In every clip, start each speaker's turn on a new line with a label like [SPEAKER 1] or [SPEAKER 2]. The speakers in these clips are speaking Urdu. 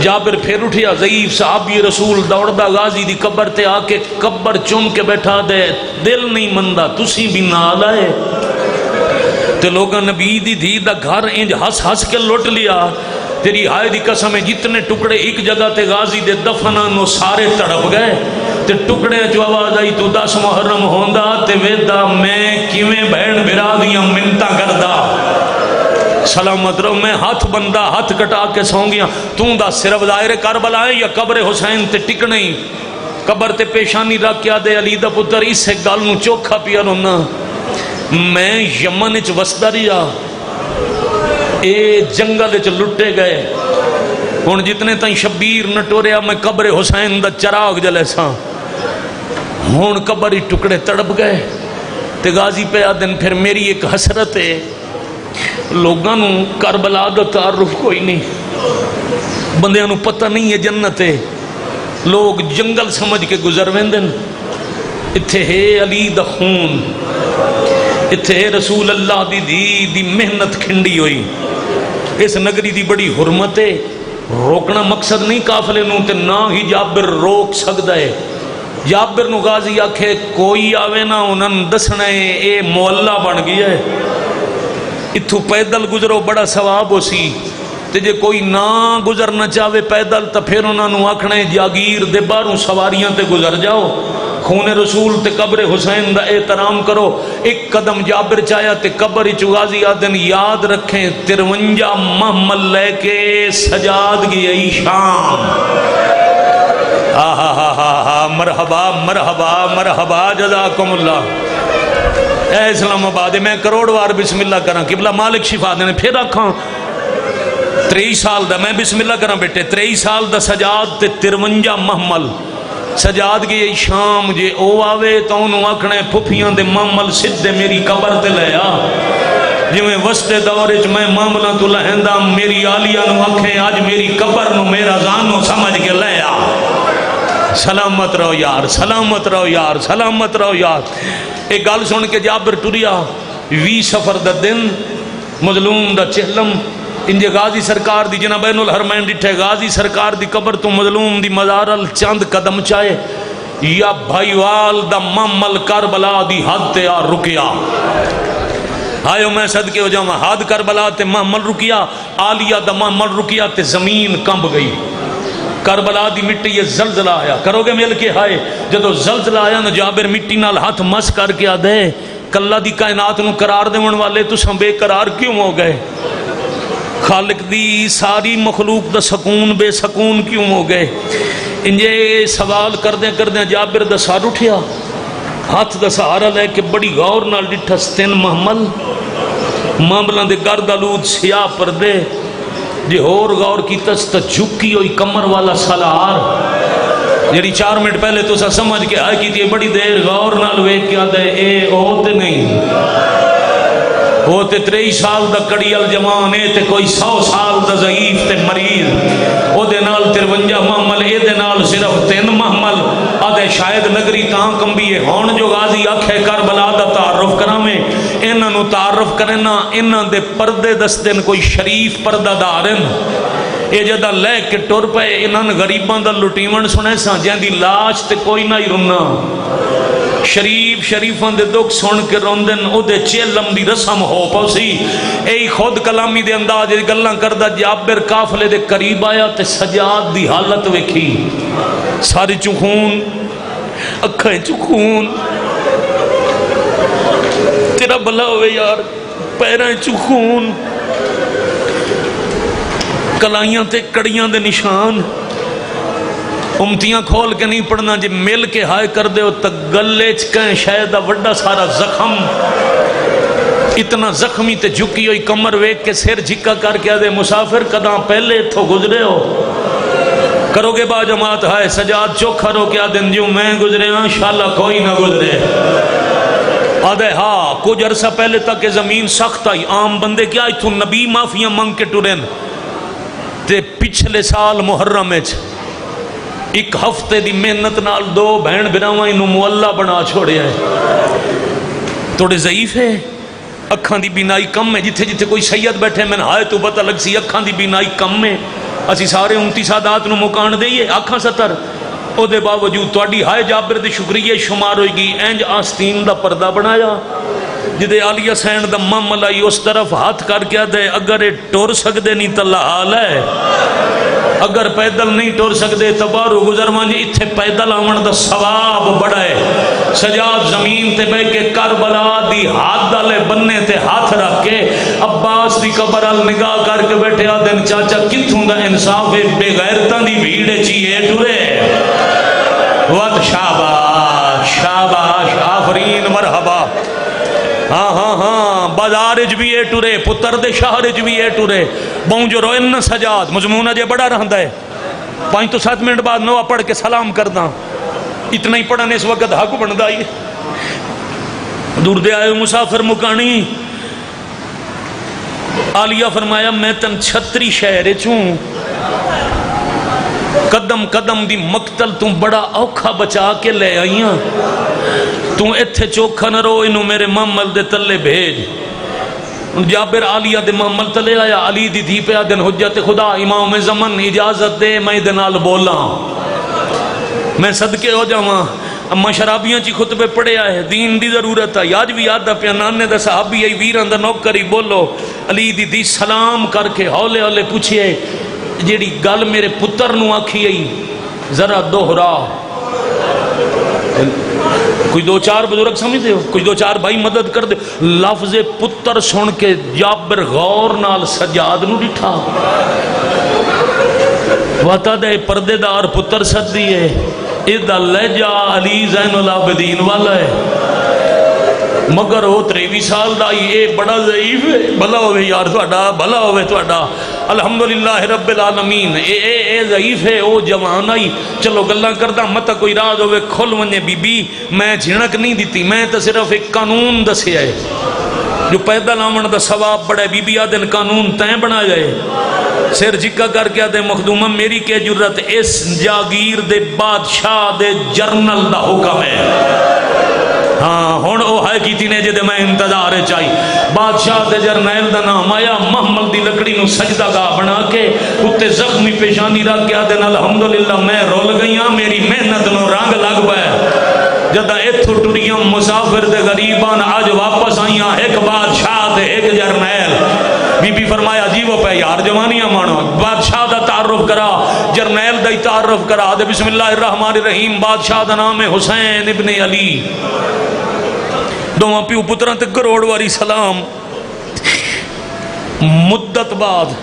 [SPEAKER 1] جابر پھر اٹھیا ضعیف صحابی رسول دوڑدا غازی دی قبر تے آ کے قبر چوم کے بیٹھا دے دل نہیں مندا تسی بھی نال آئے تے لوگاں نبی دی دھی دا گھر انج ہس ہس کے لٹ لیا تیری ہائے دی قسم ہے جتنے ٹکڑے ایک جگہ تے غازی دے دفناں نو سارے تڑپ گئے تے ٹکڑے جو آواز آئی تو 10 محرم ہوندا تے ویدا میں کیویں بہن بھرا دیاں منتاں کردا سلامت رہو میں ہاتھ بندہ ہاتھ کٹا کے سوں گیا تو دا صرف ظاہر کربلا ہے یا قبر حسین تے ٹکنے قبر تے پیشانی رکھ کے دے علی دا پتر اس گل نو چوکھا پیا رونا میں یمن وچ وسدا رہیا اے جنگل وچ لٹے گئے ہن جتنے تائیں شبیر نہ ٹوریا میں قبر حسین دا چراغ جلے سا ہن قبر ہی ٹکڑے تڑپ گئے تے غازی پہ آدن پھر میری ایک حسرت ہے لوگاں نو کربلا دا تعارف کوئی نہیں بندیاں نو پتہ نہیں ہے جنت ہے لوگ جنگل سمجھ کے گزر ویندن اتھے ہے علی دا خون اتھے ہے رسول اللہ دی محنت کھنڈی ہوئی اس نگری دی بڑی حرمت ہے روکنا مقصد نہیں قافلے نو تے نہ ہی جابر روک سکدا ہے جابر نو غازی آکھے کوئی آوے نہ انہاں دسنا ہے اے محلہ بن گیا ہے اتھو پیدل گزرو بڑا ثواب ہو سی تے جے کوئی نہ گزرنا چاہے پیدل تو پھر انہاں نو آکھنا ہے جاگیر دے باہروں سواریاں تے گزر جاؤ خون رسول تے قبر حسین دا احترام کرو ایک قدم جابر چاہیا تے قبر غازی آدن یاد رکھیں 53 محمل لے کے سجاد گئی شام مرحبا مرحبا مرحبا جزاکم اللہ اے اسلام آباد میں کروڑ وار بسم اللہ کرا قبلہ مالک شفا دینے پھر رکھاں 23 سال دا میں بسم اللہ کرا بیٹے 23 سال دا سجاد تے 53 محمل سجاد گئی شام جے او آوے تو انہوں آکھنے پھپیاں دے محمل سدھے میری قبر تے لے آ جی میں وستے دورج میں معاملہ تو لہندہ میری آلیہ نو آکھیں آج میری قبر نو میرا زانو سمجھ کے لے آ سلامت رہو یار سلامت رہو یار سلامت رہو یار ایک گل سن کے جابر ٹریا 20 سفر دا دن مظلوم دا چہلم انجے غازی سرکار دی جناب بین الحرمین ڈٹھے غازی سرکار دی قبر تو مظلوم دی مزارل چند قدم چاہے یا بھائیوال دا محمل کربلا دی حد تے آ رکیا آئیو میں صدقے ہو جاؤں حد کربلا تے محمل رکیا آلیہ دا محمل رکیا تے زمین کمب گئی کربلا دی مٹی یہ زلزلہ آیا کرو گے مل کے ہائے جدو زلزلہ آیا نا جابر مٹی نال ہاتھ مس کر کے آدھے کلہ دی کائنات نو قرار دے والے تو سن بے قرار کیوں ہو گئے خالق دی ساری مخلوق دا سکون بے سکون کیوں ہو گئے انجے سوال کردیں جابر دا سار اٹھیا ہاتھ دا سہارا لے کے بڑی غور نال ڈٹھا 3 محمل معاملہ دے گرد آلود سیاہ پردے جی اور غور کی تست جھکی ہوئی کمر والا سالار جیڑی 4 منٹ پہلے تو سا سمجھ کے آئے کی تھی بڑی دیر غور نال ویک کیا دے اے اوتے نہیں ہوتے 23 سال دا کڑیل جوان اے تے کوئی 100 سال دا ضعیف تے مریض او دے نال 53 محمل اے دے نال صرف 3 محمل آدھے شاید نگری تاں کمبیے ہون جو غازی آکھے کربلا دا تعارف کرامیں انہاں نو تعارف کرنا انہاں دے پردے دستن کوئی شریف پردہ دارن اے جدہ لے کے ٹور پے انہاں غریباں دا لٹیمن سنے سا جہاں دی لاش تے کوئی نہ ہی رنا شریف شریفان دے دکھ سن کے روندن او دے چیلم دی رسم ہو پوسی اے خود کلامی دے انداز گلاں کردہ جابر قافلے دے قریب آیا تے سجاد دی حالت ویکھی ساری چخون اکھیں چخون تیرا بھلا ہوئے یار پیریں چخون کلائیاں تے کڑیاں دے نشان امتیاں کھول کے نہیں پڑھنا جی مل کے ہائے کر دے ہو تک گلے چکیں شاید وڈا سارا زخم اتنا زخمی تے جھکی ہوئی کمر ویک کے سیر جھکا کر کے آدھے مسافر قداں پہلے تھو گزرے ہو کرو گے با جماعت ہائے سجاد چوکھا رو کے آدھے جو میں گزرے ہاں انشاءاللہ کوئی نہ گزرے آدھے ہاں کچھ عرصہ پہلے تک زمین سخت آئی عام بندے کیا تھو نبی معافیاں منگ کے ٹورین تے پچھلے سال محرم میں ایک ہفتے دی محنت نال 2 بہن براواں انہوں مولا بنا چھوڑے ہیں توڑے ضعیف ہے اکھاں دی بینائی کم ہے جتھے جتھے کوئی سید بیٹھے میں ہائے تو پتہ لگ سی اکھاں دی بینائی کم ہے اسی سارے 29 سادات نو مکان دئیے آکھاں 70 او دے باوجود تواڈی ہائے جابر دی شکریہ شمار ہوئی گی اینج آستین دا پردہ بنایا جدے عالیہ سین دا مم لائی اس طرف ہاتھ کر کے دے اگر اے ٹور سکدے نہیں تلا حال ہے اگر پیدل نہیں ٹور سکدے تبارو گزرمان جی اتھے پیدل آمن دا ثواب بڑا ہے سجاد زمین تے بے کے کربلا دی ہاتھ دالے بننے تے ہاتھ رکھ کے عباس دی قبرال نگاہ کر کے بیٹھے آدھن چاچا کتھوں دا انصاف بے غیرتاں دی بھیڑے چیئے ٹورے وقت شاباش شاباش آفرین مرحبا ہاں ہاں ہاں بازار بھی اے ٹورے پتر دے شہر بھی اے ٹورے بہن جو روئن نہ سجاد مضمون اجے بڑا رہندا ہے 5 تو 7 منٹ بعد نوا پڑھ کے سلام کردا اتنا ہی پڑھنے اس وقت حق بندا ہی دور دے آئے مسافر مکانی عالیہ فرمایا میں تن 36 شہر چوں قدم قدم دی مقتل تم بڑا اوکھا بچا کے لے آئیاں تم ایتھے چوکھا نہ رو انہوں میرے محمل دے تلے بھیج جابر عالیہ دے محمل تلے آیا علی دی دھی پہ آدن حجت خدا امام زمن اجازت دے میں دنال بولا میں صدقے ہو جاواں اما شرابیاں چی خطبے پڑے آئے دین دی ضرورت ہے آج بھی یاد دا پیا نانے دا صحابی ای ویران دا نوکری بولو علی دی دی سلام کر کے ہولے ہولے پوچھئے جیڑی گل میرے پتر نو آکھی آئی ذرا دوہرا کوئی 2-4 بزرگ سمجھتے ہو کوئی 2-4 بھائی مدد کر دے لفظ پتر سن کے جابر غور نال سجاد نو ڈٹھا وطا دے پردے دار پتر سد دیئے ادھا لہجہ علی زین العابدین والا ہے مگر ہو 23 سال دا یہ بڑا ضعیف ہے بھلا ہوئے یار تھوڑا بھلا ہوئے تھوڑا الحمدللہ رب العالمین اے ضعیف ہے او جوان آئی چلو گلہ کردہ مت کوئی راز ہوئے کھل ونجے بی بی میں جھنک نہیں دیتی میں تو صرف ایک قانون دسے آئے جو پیدا نامن دا ثواب بڑا ہے بی بی آدن قانون تین بنا جائے سر جکا کر کے آدھے مخدومہ میری کے جرت اس جاگیر دے بادشاہ دے جرنل دا حکم ہے ہاں ہون او ہے کی تینے جدے میں انتظار چاہی بادشاہ دے جرنیل دا نام آیا محمل دی لکڑی نو سجدہ گاہ بنا کے اتے زخمی پیشانی رکھ کے آدھے الحمدللہ میں رول گئیاں میری محنت نو رنگ لگ پائے جدہ ایتھو ٹوریاں مسافر دے غریبان آج واپس آئیاں ایک بادشاہ دے ایک جرنیل بی بی فرمایا جیو پہ یار جوانیاں مانو بادشاہ دا تعارف کرا جرنیل دا تعارف کرا دے بسم اللہ الرحمن الرحیم بادشاہ دا نام ہے حسین ابن علی دوہاں پیو پتران تے کروڑ واری سلام مدت بعد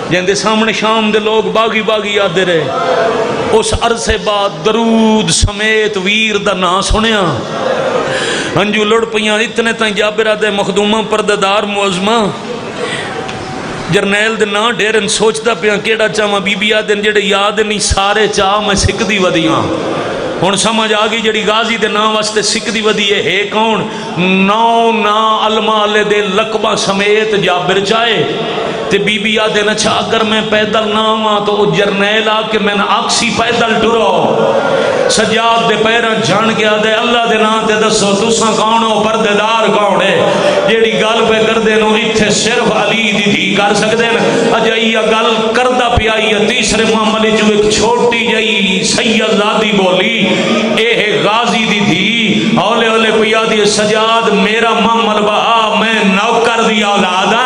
[SPEAKER 1] جن دے سامنے شام دے لوگ باغی باغی یاد رہے اس عرصے بعد درود سمیت ویر دا نا سنیا ہنجو لڑ پیاں اتنے تائیں جابرہ دے مخدومہ پرددار معظمہ جرنیل دے نا ڈیرن سوچتا پیاں کیڑا چاہاں بی بی آدن جڑے یاد نہیں سارے چاہ میں سکھ دی ودیاں ہون سمجھ آگئی جڑی غازی دے نام واسطے سکھ دی ودی ہے کون نو نا علماء دے لقبہ سمیت جابر چاہے تے بی بی آدھے اچھا اگر میں پیدل نہ ہوا تو جرنیل آ کے میں آکسی پیدل ٹرو سجاد دے پیران جھان کے آدھے اللہ دے نا تے دسو تساں کون ہو پردیدار کون ہے جیڑی گل پہ کر دے نو اتھے صرف علی دی تھی کر سکتے ہیں اجائی گل کردہ پی آئی تیسرے معاملے جو ایک چھوٹی جائی سید زادی بولی اے ہے غازی دی تھی اولے اولے پی آدھی سجاد میرا معامل بہا میں نوکر دی اولاداں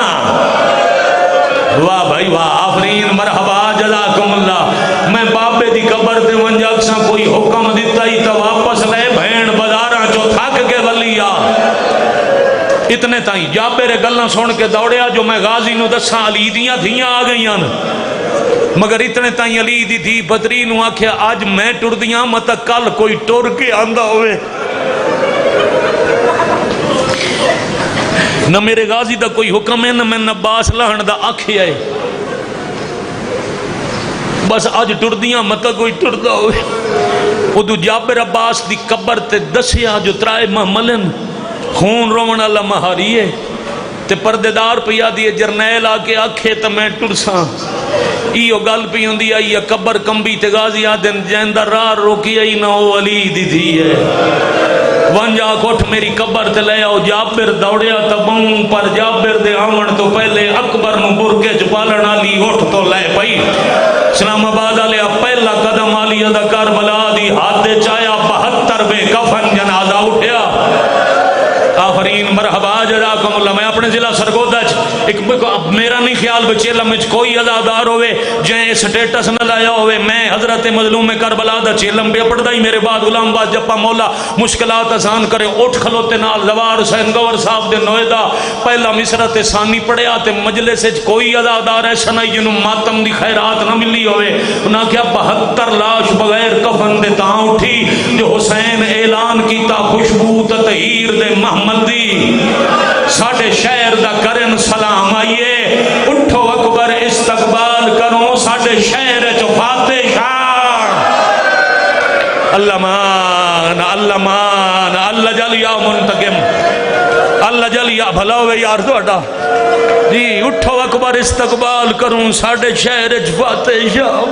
[SPEAKER 1] واہ بھائی واہ آفرین مرحبا جزاکم اللہ میں بابے دی قبر تے ونجا اکساں کوئی حکم دیتا ہی تا واپس لے بھین بازاراں چو تھک کے ولیا اتنے تائیں جابر گلاں سن کے دوڑیا جو میں غازی نو دساں علی دیاں دھیاں آ گئیاں مگر اتنے تائیں علی دی دھی بدری نو آکھیا آج میں ٹر دیاں مت کل کوئی ٹر کے آندہ ہوئے نہ میرے غازی دا کوئی حکم ہے نہ میں نباس لہن دا آکھے آئے بس آج ٹر دیاں مت کوئی ٹر دا ہوئے ادو جابر عباس دی قبر تے دسیا جو ترائے محملن خون رومن اللہ مہاریے تے پردیدار پیا دیئے جرنیل آکے آکھے تا میں ٹر ساں ایو گل پی ہوندی آئی قبر کمبی تے غازی آدن جیندہ رار روکی آئی نہ او علی دی دی ہے ونجا کوٹھ میری قبر تے لے آؤ جابر دوڑیا تباؤں پر جابر دے آمن تو پہلے اکبر نو برکے چپالن آلی اٹھ تو لے پئی اسلام آباد والے پہلا قدم علی دا کربلا دی ہاتھ چایا 72 بے کفن جنازہ اٹھیا آفرین مرحبا جزاکم اللہ میں اپنے ضلع سرگودا ایک میرا نہیں خیال بچیلم میں کوئی عزادار ہوئے جائیں سٹیٹس نہ لایا ہوئے میں حضرت مظلوم کربلا دا چیلم بے پڑھدا ہی میرے بعد غلام باز جپا مولا مشکلات آسان کرے اٹھ کھلوتے نال زوار حسین گور صاحب دے نویدہ پہلا مصرت ثانی پڑھیا تے مجلس کوئی عزادار ایسا نہیں جنہوں ماتم دی خیرات نہ ملی ہوئے انہاں کیا 72 لاش بغیر کفن دے تاں اٹھی جو حسین اعلان کیتا خوشبو تطہیر دے محمد دی ساڑھے شہر دا کرن سلام آئیے اٹھو اکبر استقبال کرو ساڑھے شہر چو فاتح شاہ اللہ مان اللہ مان اللہ جل یا منتقم اللہ جل یا بھلا ہوئے یار دوڑا جی اٹھو اکبر استقبال کروں ساڑھے شہر چو فاتح شاہ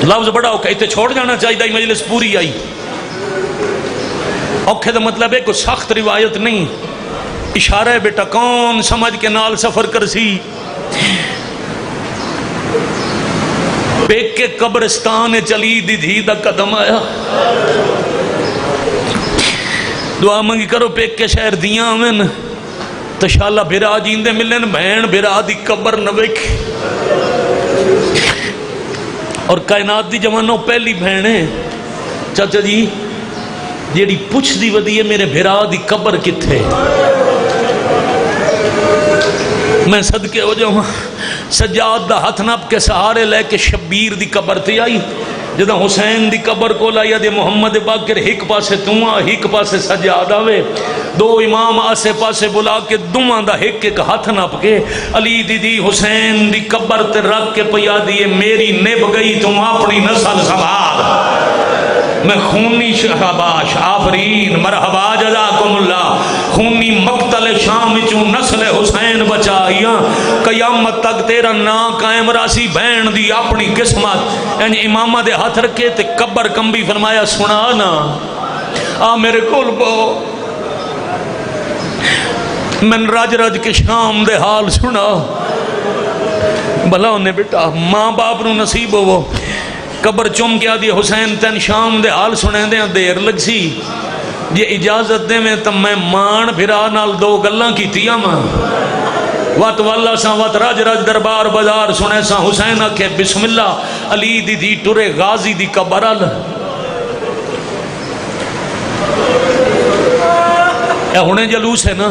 [SPEAKER 1] لفظ بڑا ہو کہتے چھوڑ جانا چاہیے مجلس پوری آئی اوکھے دا مطلب ہے کوئی سخت روایت نہیں اشارہ ہے بیٹا کون سمجھ کے نال سفر کر سی بیک کے قبرستان چلی دی دھی دا قدم آیا دعا منگی کرو پیک کے شہر دیاں آمین تشالہ بھرا جیندے ملن بہن بھرا دی قبر نویک اور کائنات دی جوانوں پہلی بہنیں چاچا جی جیڑی پوچھ دی ودی ہے میرے بھرا دی قبر کتھے میں صدقے ہو جاؤں سجاد دا ہاتھ نپ کے سہارے لے کے شبیر دی قبر تے آئی جدہ حسین دی قبر کو لایا دے محمد باقر ہک پاسے تُمہ ہک پاسے سجاد آوے دو امام آسے پاسے بلا کے دمہ دا ہک ایک ہاتھ نپ کے علی دی حسین دی قبر تے رکھ کے پیا دیئے میری نب گئی تم اپنی نسل سنبھال میں خونی شہباش آفرین مرحبا جزاکم اللہ خونی مقتل شام چوں نسل حسین بچائیاں قیامت تک تیرا نا قائم راسی بین دی اپنی قسمت یعنی امامہ دے ہاتھ رکھے تے قبر کمبی فرمایا سنا نا آ میرے کول پو من رج رج کے شام دے حال سنا بھلا انہیں بیٹا ماں باپ نو نصیب ہو قبر چم کیا دی حسین تین شام دے حال سنے دیں دیر لگ سی یہ اجازت دے میں تم میں مان بھرا نال دو گلاں کی تیا ماں وات والا سا وات راج راج دربار بازار سنے سا حسین آکھے بسم اللہ علی دی دی ٹورے غازی دی قبر آل اے ہونے جلوس ہے نا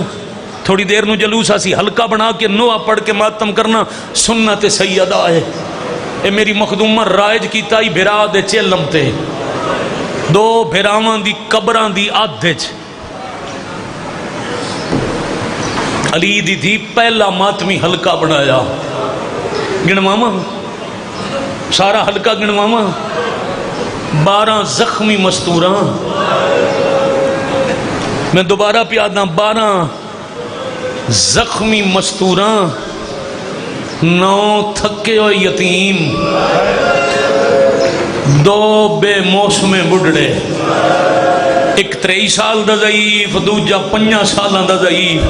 [SPEAKER 1] تھوڑی دیر نو جلوس آسی ہلکا بنا کے نوہ پڑھ کے ماتم کرنا سنت سیدہ ہے اے میری مخدومہ رائج کی تائی بھرا دے چیلم تے دو بھراوان دی قبران دی آدھج علی دی دی پہلا ماتمی ہلکا بنایا گنواما سارا ہلکا گنواما 12 زخمی مستوران میں دوبارہ پیادنا 12 زخمی مستوران 9 تھکے ہوئے یتیم 2 بے موسم بڑھڑے ایک 23 سال دا ضعیف دوجہ 5 سالاں دا ضعیف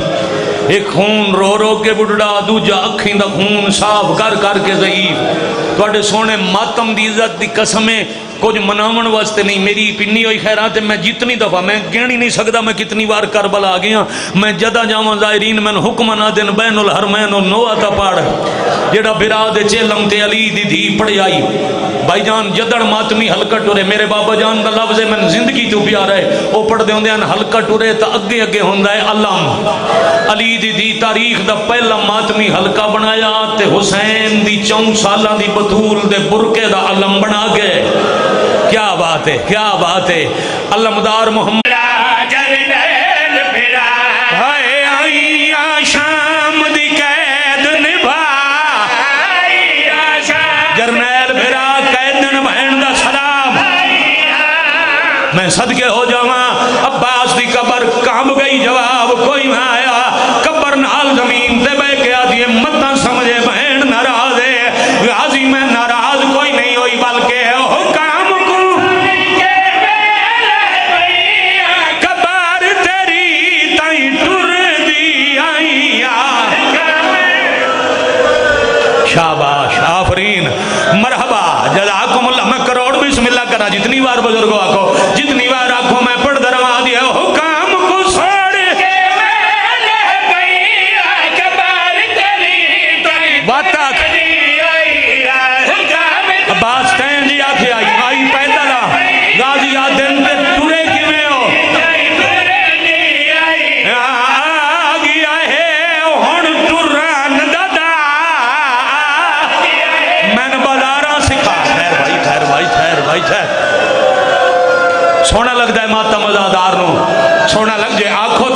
[SPEAKER 1] ایک خون رو رو کے بڑھڑا دوجہ اکھیں دا خون صاف کر کر کے ضعیف توڑے سونے ماتم دی عزت دی قسمیں کچھ منامن واسطے نہیں میری پنی ہوئی خیرات ہے میں جتنی دفعہ میں گھنی نہیں سکتا میں کتنی بار کربلا گیا میں جدہ جاواں ظاہرین میں حکم نہ دن بین الحرمین و نوہ تا پاڑ جڑا براد چیلم تے علی دی دھی پڑے آئی بھائی جان جدڑ ماتمی حلقہ ٹورے میرے بابا جان دا لفظ ہے میں زندگی تو پیارا ہے او پڑھ دے ہوندے ہیں حلقہ ٹورے تا اگے اگے ہوندہ ہے علم علی دی دی تاریخ دا پہلا ماتمی حلقہ بنایا تے حسین دی 4 سالاں دی بطول دے برکے دا علم بنا گئے کیا بات ہے کیا بات ہے علمدار محمد جرنیل بھرا ہائے آئیا شام دی قید نبھا جرنیل بھرا قید نبھین دا سلام میں صدقے ہو جاواں عباس دی قبر کام گئی جواب کوئی نہ آیا قبر نال زمین تے بے کے آدھی متہ سمجھے بہن ناراض ہے غازی میں ناراض کوئی نہیں ہوئی بلکہ قبر تیری تائیں ٹر دی آئی بار بزرگوں آکھو جتنی بار آکھو میں پڑھ درما دیا حکام کو سوڑ کے میں لے گئی اکبر تیری باتا عباس کہیں جی آکھے آئی پیدل غازی آدم تے ٹرے کی میں ہو آگیا ہے ہون ٹران دادا میں نے بازارہ سکھا خیر سونا لگ جائے ماتا مزادار نو سونا لگ جائے آنکھوں